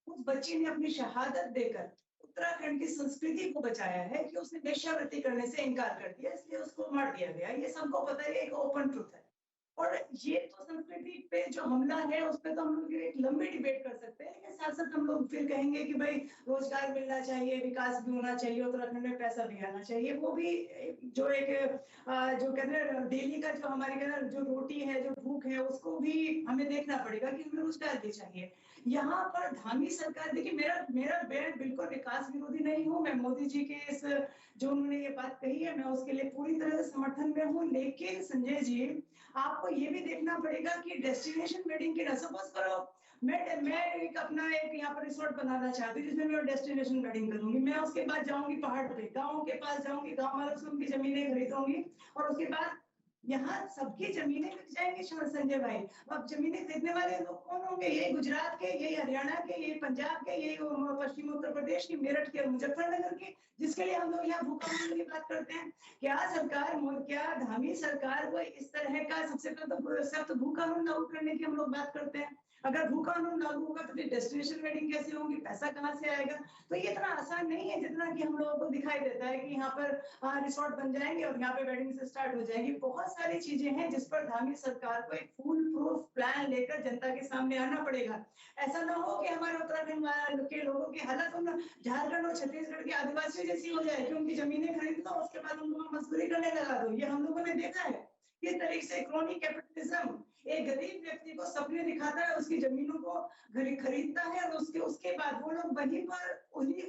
उस बच्ची ने अपनी शहादत देकर उत्तराखंड की संस्कृति को बचाया है कि उसने वेश्यावृत्ति करने से इनकार कर दिया, इसलिए उसको मार दिया गया। ये सबको पता है, एक ओपन ट्रुथ है। और ये तो संस्कृति पे जो हमला है उस पे तो हम लोग एक लंबी डिबेट कर सकते हैं, लेकिन साथ साथ हम लोग फिर कहेंगे कि भाई रोजगार मिलना चाहिए, विकास भी होना चाहिए, उत्तराखंड में पैसा भी आना चाहिए। वो भी जो एक जो कहते हैं डेली का जो हमारे कहते जो रोटी है, जो भूख है, उसको भी हमें देखना पड़ेगा कि हमें रोजगार भी चाहिए। यहाँ पर धामी सरकार, देखिए मेरा मैं बिल्कुल विकास विरोधी नहीं हूँ। मैं मोदी जी के इस जो उन्होंने ये बात कही है, मैं उसके लिए पूरी तरह से समर्थन में हूँ। लेकिन संजय जी, आपको ये भी देखना पड़ेगा कि डेस्टिनेशन वेडिंग की, सपोज करो मैं एक अपना एक यहाँ पर रिसोर्ट बनाना चाहती हूँ जिसमें मैं डेस्टिनेशन वेडिंग करूंगी। मैं उसके बाद जाऊंगी पहाड़ पे, गाँव के पास जाऊंगी, गाँव वालों से उनकी जमीनें खरीदूंगी, और उसके बाद यहाँ सबकी जमीनें बिक जाएंगी संजय भाई। अब जमीनें खरीदने वाले लोग कौन होंगे? ये गुजरात के, ये हरियाणा के, ये पंजाब के, ये पश्चिम उत्तर प्रदेश के, मेरठ के, मुजफ्फरनगर के, जिसके लिए हम लोग यहाँ भूखा की बात करते हैं। क्या सरकार, क्या धामी सरकार को इस तरह का सबसे पहले सख्त भू कानून लागू करने की हम लोग बात करते हैं? अगर भू कानून लागू होगा तो फिर डेस्टिनेशन वेडिंग कैसे होंगी, पैसा कहाँ से आएगा? तो ये इतना आसान नहीं है जितना कि हम लोगों को दिखाई देता है कि यहाँ पर रिसोर्ट बन जाएंगे और यहाँ पे वेडिंग से स्टार्ट हो जाएगी। बहुत सारी चीजें हैं जिस पर धामी सरकार को एक फुल प्रूफ प्लान लेकर जनता के सामने आना पड़ेगा। ऐसा ना हो कि हमारे उत्तराखंड के लोगों की हालत झारखंड और छत्तीसगढ़ के आदिवासियों जैसी हो जाए कि उनकी जमीनें खरीद लो, उसके बाद उनको मजदूरी करने लगा दो। ये हम लोगों ने देखा है किस तरीके से क्रोनी कैपिटलिज्म एक गरीब व्यक्ति को सपने दिखाता है, उसकी जमीनों को खरीदता है, और उसके बाद वो लोग वहीं पर उसी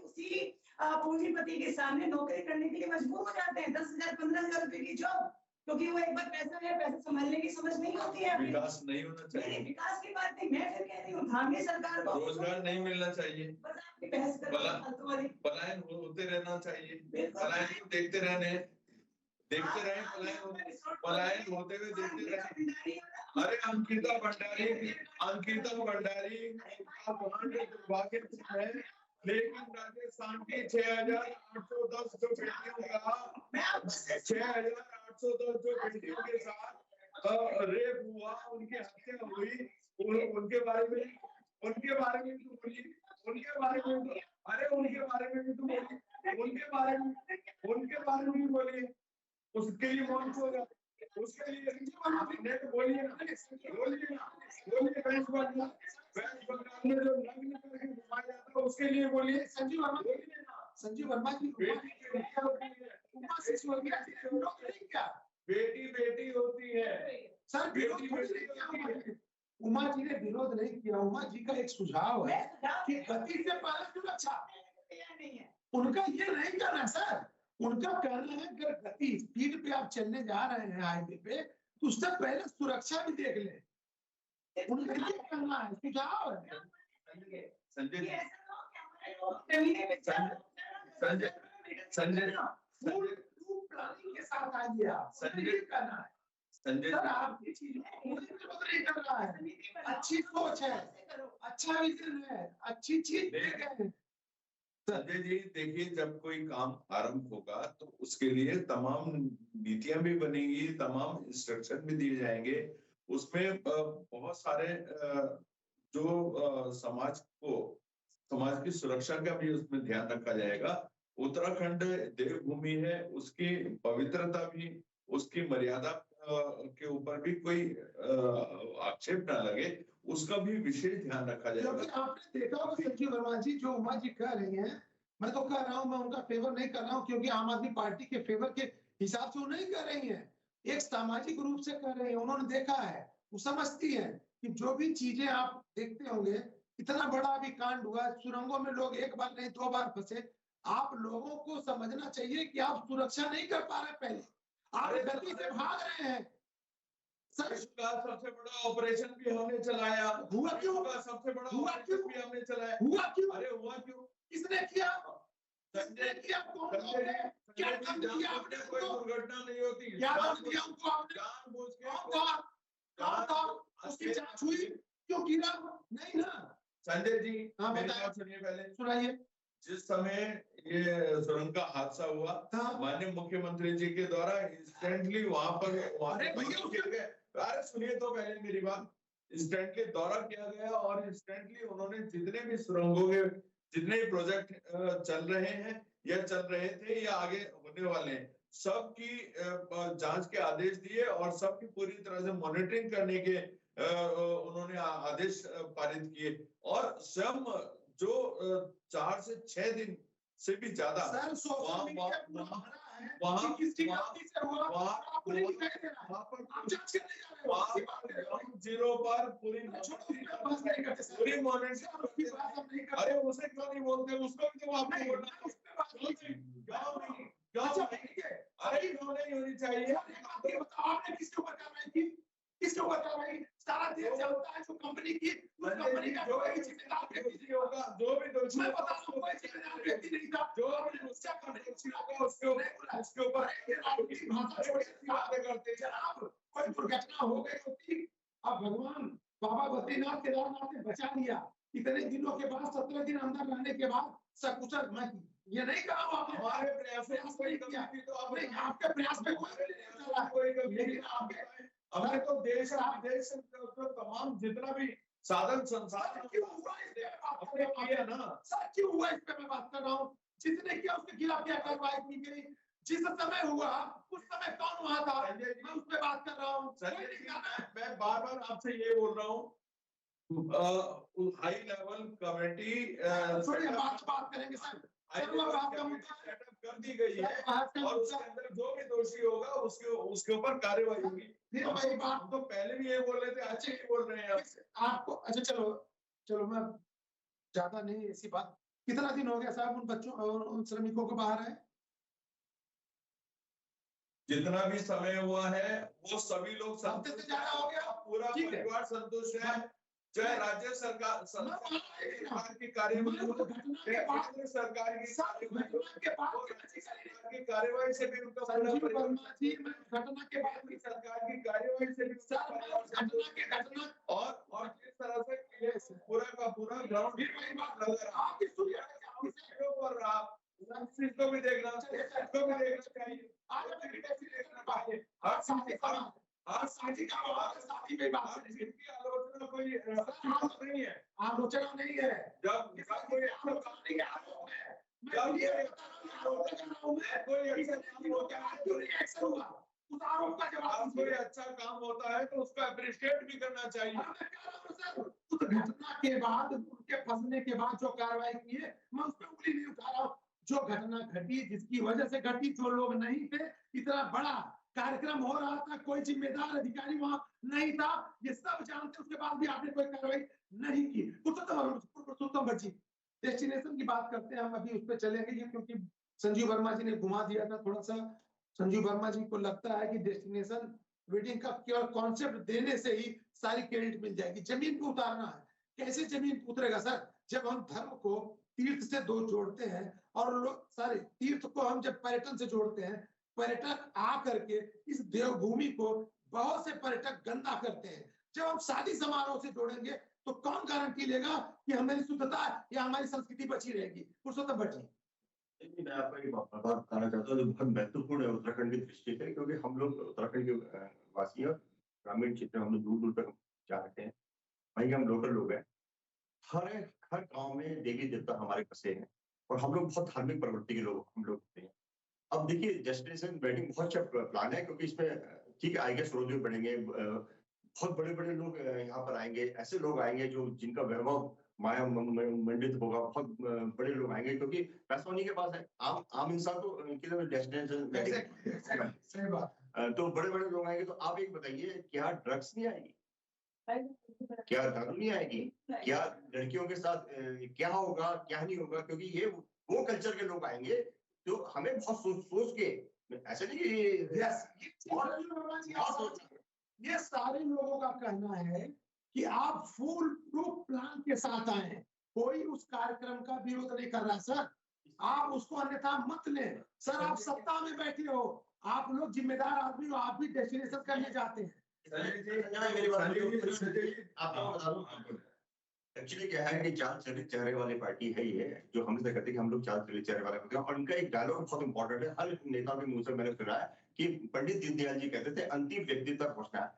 पूंजीपति के सामने नौकरी करने के लिए मजबूर हो जाते हैं। 10,000 15,000 रुपए की जॉब, क्योंकि वो एक बार पैसा है, पैसा संभालने की समझ नहीं होती है। विकास नहीं होना चाहिए, विकास की बात नहीं, मैं फिर कह रही हूँ धामी सरकार को रोजगार नहीं मिलना चाहिए, बस आपकी बहस कर पलायन होते रहना चाहिए, पलायन को देखते रहे, पलायन होते हुए देखते रहे। अरे अंकिता भंडारी दुर्भाग्य है, लेकिन राजस्थान की 6,810 जो बेटियों का 6,810 जो बेटियों के साथ रेप हुआ, उनकी हत्या हुई, उनके बारे में भी तो बोलिए, उनके बारे में भी, अरे उनके बारे में भी तो बोलिए, उनके बारे में भी बोलिए, उसके लिए कौन होगा? उसके लिए आपने तो बोलिए ना, वेस्ट बंगाल में जो नग्न करके घुमाया जाता है उसके लिए बोलिए। संजीव वर्मा जी क्या बेटी बेटी होती है सर, बेटी बेटी होती है। उमा जी ने विरोध नहीं किया। उमा जी का एक सुझाव है कि गति से पहले सुरक्षा नहीं है। उनका ये नहीं कहना सर, उनका कहना है कि गति स्पीड पे आप चलने जा रहे हैं हाईवे पे तो उससे पहले सुरक्षा भी देख ले। उनका ये कहना है, सुझाव है। संजय संजय प्लानिंग के साथ आ गया। संजय कहना है संजय सर, आपकी चीज नहीं कर रहा है। अच्छी सोच है, अच्छा विजन है, अच्छी चीज देख रहे हैं। संजय जी देखिए, जब कोई काम आरंभ होगा तो उसके लिए तमाम नीतियां भी बनेंगी, तमाम इंस्ट्रक्शन भी दिए जाएंगे। उसमें बहुत सारे जो समाज की सुरक्षा का भी उसमें ध्यान रखा जाएगा। उत्तराखंड देवभूमि है, उसकी पवित्रता भी, उसकी मर्यादा के ऊपर भी कोई आक्षेप ना लगे, उसका भी विशेष ध्यान रखा जाएगा। क्योंकि आपने देखा होगा संजीव वर्मा जी, जो उमा जी कह रही हैं, मैं तो कह रहा हूं, मैं उनका फेवर नहीं कर रहा हूं, क्योंकि आम आदमी पार्टी के फेवर के हिसाब से वो नहीं कर रही हैं। एक सामाजिक रूप से कर रही है। उन्होंने देखा है, वो समझती है कि जो भी चीजें आप देखते होंगे, इतना बड़ा अभी कांड हुआ, सुरंगों में लोग एक बार नहीं 2 बार फंसे। आप लोगों को समझना चाहिए कि आप सुरक्षा नहीं कर पा रहे, पहले आप गलती से भाग रहे हैं। सर, का सबसे बड़ा ऑपरेशन भी हमने चलाया। हुआ क्यों? का सबसे बड़ा हुआ क्यों? भी हमने चलाया। हुआ क्यों? अरे हुआ क्यों? किसने किया? संजय किया? कौन किया? क्या काम किया आपने? कोई दुर्घटना नहीं होती। क्या काम किया उनको आपने? जानबूझ के कौन था? उसकी जांच हुई? क्यों गिरा? नहीं ना। संजय जी, हाँ, मेरी बताइए। बात सुनिए पहले। सुनाइए। जिस समय ये सुरंग का हादसा हुआ, माननीय मुख्यमंत्री जी के द्वारा इंस्टेंटली वहां पर गिर गए। अरे सुनिए तो पहले मेरी बात। इंस्टेंटली दौरा किया गया और इंस्टेंटली उन्होंने जितने भी सुरंगों के जितने भी प्रोजेक्ट चल रहे हैं या चल रहे थे या आगे होने वाले हैं, सबकी जांच के आदेश दिए और सबकी पूरी तरह से मॉनिटरिंग करने के उन्होंने आदेश पारित किए। और स्वयं जो 4 से 6 दिन से भी ज्यादा वहां जीरो पर पूरी मॉनिटरिंग। अरे उसे क्यों नहीं बोलते? उसको भी तो आपको बोलना अरे क्यों नहीं होनी चाहिए? आपने किसके ऊपर कार्रवाई की? किसके ऊपर कार्रवाई? सारा देश जानता है जो कंपनी की, उस कंपनी का जो भी जिम्मेदार व्यक्ति होगा, जो भी दोषी मैं बता रहा हूं, कोई जिम्मेदार व्यक्ति नहीं था। जो भी उसका दोषी होगा उसके ऊपर भाषा छोड़ के बातें करते। जनाब, कोई दुर्घटना हो गई होती, अब भगवान बाबा बद्रीनाथ केदारनाथ ने बचा लिया। इतने दिनों के बाद, 17 दिन अंदर रहने के बाद सकुशल मैं ये नहीं कहा आपने। हमारे प्रयास नहीं किया तो आपके प्रयास में कोई लेकिन आपके हमें तो देश तमाम जितना भी साधन संसाधन क्यों हुआ इस पे मैं बात कर रहा हूँ। जितने किया उसके खिलाफ क्या कार्रवाई की गई? जिस समय हुआ उस समय कौन वहां था? मैं उस पे बात कर रहा हूँ। मैं बार बार आपसे ये बोल रहा हूँ, हाई लेवल कमेटी बात करेंगे सर। सेटअप कर दी गई है और उसके अंदर जो भी दोषी होगा उसके ऊपर कार्रवाई होगी। फिर बात तो पहले भी ये बोल रहे थे, अच्छे ही बोल रहे हैं आपको। अच्छा चलो मैं ज्यादा नहीं ऐसी बात। कितना दिन हो गया साहब उन बच्चों और उन श्रमिकों को बाहर है? जितना भी समय हुआ है वो सभी लोग हफ्ते से ज्यादा हो गया। पूरा परिवार संतुष्ट है। चाहे राज्य सरकार की कार्यवाही सरकार की कार्यवाही से भी उनका घटना के बाद की सरकार की कार्यवाही से भी घटना और जिस तरह से पूरा का पूरा ग्राउंड पर इसको भी देखना चाहिए। आलोचना कोई नहीं है, आलोचना नहीं है। जब कोई उस आरोप का जवाब कोई अच्छा काम होता है तो उसका अप्रिशिएट भी करना चाहिए। मैं कह रहा हूं सर, उस घटना के बाद, उनके फंसने के बाद जो कार्रवाई की है, मैं उस पर उंगली नहीं उठा रहा हूं। जो घटना घटी, जिसकी वजह से घटी, जो लोग नहीं थे, इतना बड़ा कार्यक्रम हो रहा था, कोई जिम्मेदार अधिकारी वहां नहीं था, ये सब जानते, उसके बाद भी आपने कोई कार्रवाई नहीं की। पुरुषोत्तम भट्टी, डेस्टिनेशन की बात करते हैं हम, अभी उस पर चलेंगे क्योंकि संजीव वर्मा जी ने घुमा दिया था थोड़ा सा। संजीव वर्मा जी को लगता है कि डेस्टिनेशन वेडिंग का केवल कॉन्सेप्ट देने से ही सारी क्रेडिट मिल जाएगी, जमीन पे उतारना है। कैसे जमीन पे उतरेगा सर? जब हम धर्म को तीर्थ से दो जोड़ते हैं, और लोग सारे तीर्थ को हम जब पर्यटन से जोड़ते हैं, पर्यटक आ करके इस देवभूमि को बहुत से पर्यटक गंदा करते हैं। जब हम शादी समारोह से जोड़ेंगे तो कौन गारंटी लेगा कि हमारी शुद्धता या हमारी संस्कृति बची रहेगी? पुरुषोत्तम भट्टी, मैं आपको एक बात बताना चाहता हूँ जो बहुत महत्वपूर्ण है उत्तराखंड की दृष्टि से, क्योंकि हम लोग उत्तराखंड के वासी हैं, ग्रामीण क्षेत्र में हम लोग दूर दूर तक जा रहे हैं, वहीं हम लोकल लोग हैं। हर हर गांव में देवी देवता हमारे बसे हैं और हम लोग बहुत धार्मिक प्रवृत्ति के लोग हम लोग होते हैं। अब देखिए डेस्टिनेशन वेडिंग बहुत अच्छा प्लान है, क्योंकि इसमें ठीक है आएंगे, श्रोते बढ़ेंगे, बहुत बड़े बड़े लोग यहाँ पर आएंगे, ऐसे लोग आएंगे जो जिनका वैभव माया मंडित होगा, बहुत बड़े लोग आएंगे, क्योंकि पैसा उन्हीं के पास है। आम इंसान तो उनके लिए डेस्टिनेशन वेडिंग, सही बात। तो बड़े बड़े लोग आएंगे। तो आप एक बताइए, क्या ड्रग्स नहीं आएगी, क्या दारू नहीं आएगी, क्या लड़कियों के साथ क्या होगा क्या नहीं होगा? क्योंकि ये वो कल्चर के लोग आएंगे तो हमें बहुत सोच के, ऐसे नहीं कि ये सारे लोगों का कहना है कि आप फुल प्रूफ प्लान के साथ आए हैं। कोई उस कार्यक्रम का विरोध नहीं कर रहा सर, आप उसको अन्यथा मत लें। सर आप सत्ता में बैठे हो, आप लोग जिम्मेदार आदमी हो, आप भी डेस्टिनेशन करने जाते हैं। एक्चुअली क्या है कि चार चेहरे वाली पार्टी है ये, जो हमसे कहते हैं कि हम लोग चार चेहरे वाले होते हैं, और उनका एक डायलॉग बहुत इंपॉर्टेंट है, हर नेता के मुंह से मैंने सुना है कि पंडित दीनदयाल जी कहते थे अंतिम व्यक्ति तक पहुंचना है।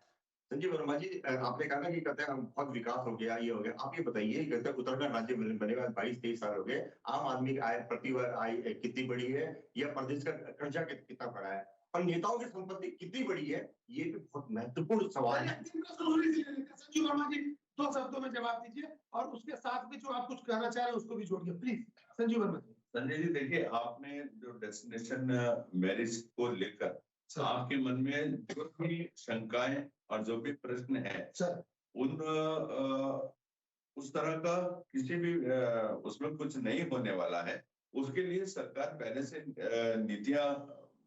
संजीव वर्मा जी, आपने कहा ना कि कहते हैं बहुत विकास हो गया, ये हो गया, आप ये बताइए, कहते हैं उत्तराखंड राज्य बने हुए 22-23 साल हो गए, आम आदमी की आय प्रति आय कितनी बड़ी है, या प्रदेश का कर्जा कितना बड़ा है, और नेताओं की संपत्ति कितनी बड़ी है? ये भी बहुत महत्वपूर्ण सवाल है। संजीव वर्मा जी 2 शब्दों में जवाब दीजिए, और उसके साथ में जो आप कुछ कहना चाह रहे हैं उसको भी जोड़िए प्लीज। संजीव वर्मा जी। संजय जी देखिए, आपने जो डेस्टिनेशन मैरिज को लेकर आपके मन में जो भी शंकाएं और जो भी प्रश्न है सर, उन उस तरह का किसी भी उसमें कुछ नहीं होने वाला है। उसके लिए सरकार पहले से नीतियां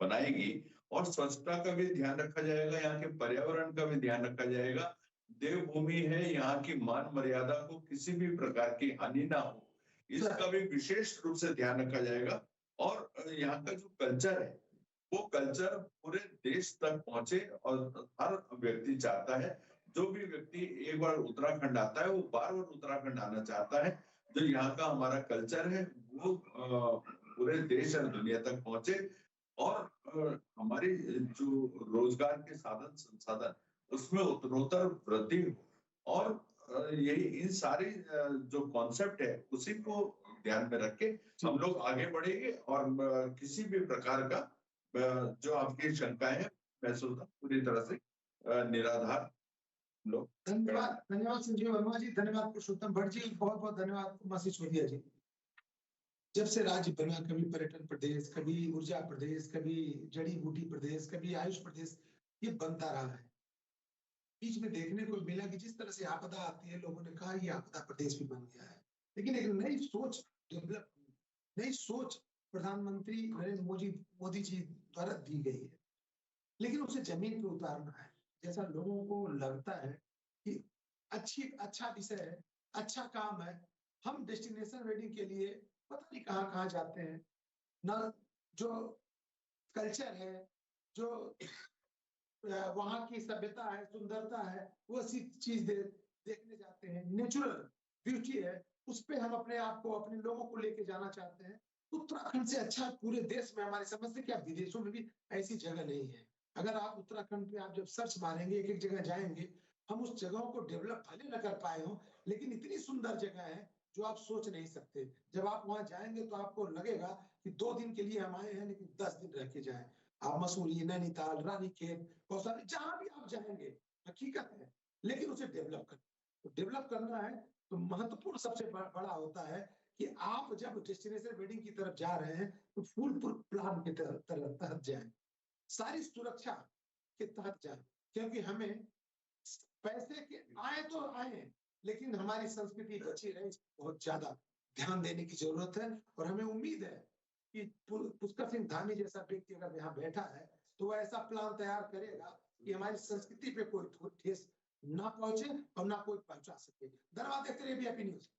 बनाएगी, और स्वच्छता का भी ध्यान रखा जाएगा, यहाँ के पर्यावरण का भी ध्यान रखा जाएगा। देवभूमि है, यहाँ की मान मर्यादा को किसी भी प्रकार की हानि ना हो, इसका भी विशेष रूप से ध्यान रखा जाएगा। और यहाँ का जो कल्चर है वो कल्चर पूरे देश तक पहुंचे, और हर व्यक्ति चाहता है, जो भी व्यक्ति एक बार उत्तराखंड आता है वो बार बार उत्तराखंड आना चाहता है। जो यहाँ का हमारा कल्चर है वो पूरे देश और दुनिया तक पहुंचे, और हमारी जो रोजगार के साधन संसाधन उसमें उत्तरोत्तर वृद्धि हो। और यही इन सारी जो कॉन्सेप्ट है उसी को ध्यान में रख के हम लोग आगे बढ़ेंगे, और किसी भी प्रकार का जो आपकी शंकाएं हैं मैं सोचता पूरी तरह से निराधार लोग। धन्यवाद, धन्यवाद संजीव वर्मा जी, धन्यवाद पुरुषोत्तम भट्ट जी, बहुत बहुत धन्यवाद मासी छोलिया जी। जब से राज्य बना, कभी पर्यटन प्रदेश, कभी ऊर्जा प्रदेश, कभी जड़ी बूटी प्रदेश, कभी आयुष प्रदेश, ये बनता रहा है। बीच में देखने को मिला कि जिस तरह से आपदा आती है, लोगों ने कहा ये आपदा प्रदेश भी बन गया है, लेकिन एक नई सोच डेवलप, नई सोच प्रधानमंत्री नरेंद्र मोदी जी द्वारा दी गई है, लेकिन उसे जमीन पे उतारना है। जैसा लोगों को लगता है कि अच्छा विषय है, अच्छा काम है, हम डेस्टिनेशन वेडिंग के लिए पता नहीं कहाँ जाते हैं ना, जो कल्चर है, जो वहां की सभ्यता है, सुंदरता है, वो ऐसी चीज देखने जाते हैं, नेचुरल ब्यूटी है, उस पे हम अपने आप को, अपने लोगों को लेके जाना चाहते हैं। उत्तराखंड से अच्छा पूरे देश में हमारी समझ से क्या विदेशों में भी ऐसी जगह नहीं है। अगर आप उत्तराखंड पे आप जब सर्च मारेंगे, एक एक जगह जाएंगे, हम उस जगहों को डेवलप भले न कर पाए हो, लेकिन इतनी सुंदर जगह है जो आप सोच नहीं सकते। जब आप वहां जाएंगे तो आपको लगेगा कि 2 दिन के लिए हम आए हैं, लेकिन 10 दिन रह के जाएं। आप मसूरी, नैनीताल, रानीखेत, कौसानी, जहां भी आप जाएंगे हकीकत है, लेकिन उसे डेवलप करना, तो डेवलप करना है तो महत्वपूर्ण सबसे बड़ा होता है कि आप जब डेस्टिनेशन वेडिंग की तरफ जा रहे हैं तो फुल प्लान के तहत जाएं, सारी सुरक्षा के तहत जाएं, क्योंकि हमें पैसे के आए तो आए, लेकिन हमारी संस्कृति बची रहे, बहुत ज्यादा ध्यान देने की जरूरत है। और हमें उम्मीद है कि पुष्कर सिंह धामी जैसा व्यक्ति अगर यहाँ बैठा है तो वह ऐसा प्लान तैयार करेगा कि हमारी संस्कृति पे कोई ठेस ना पहुंचे और ना कोई पहुंचा सके। धन्यवाद। देखते रहिए VIP न्यूज।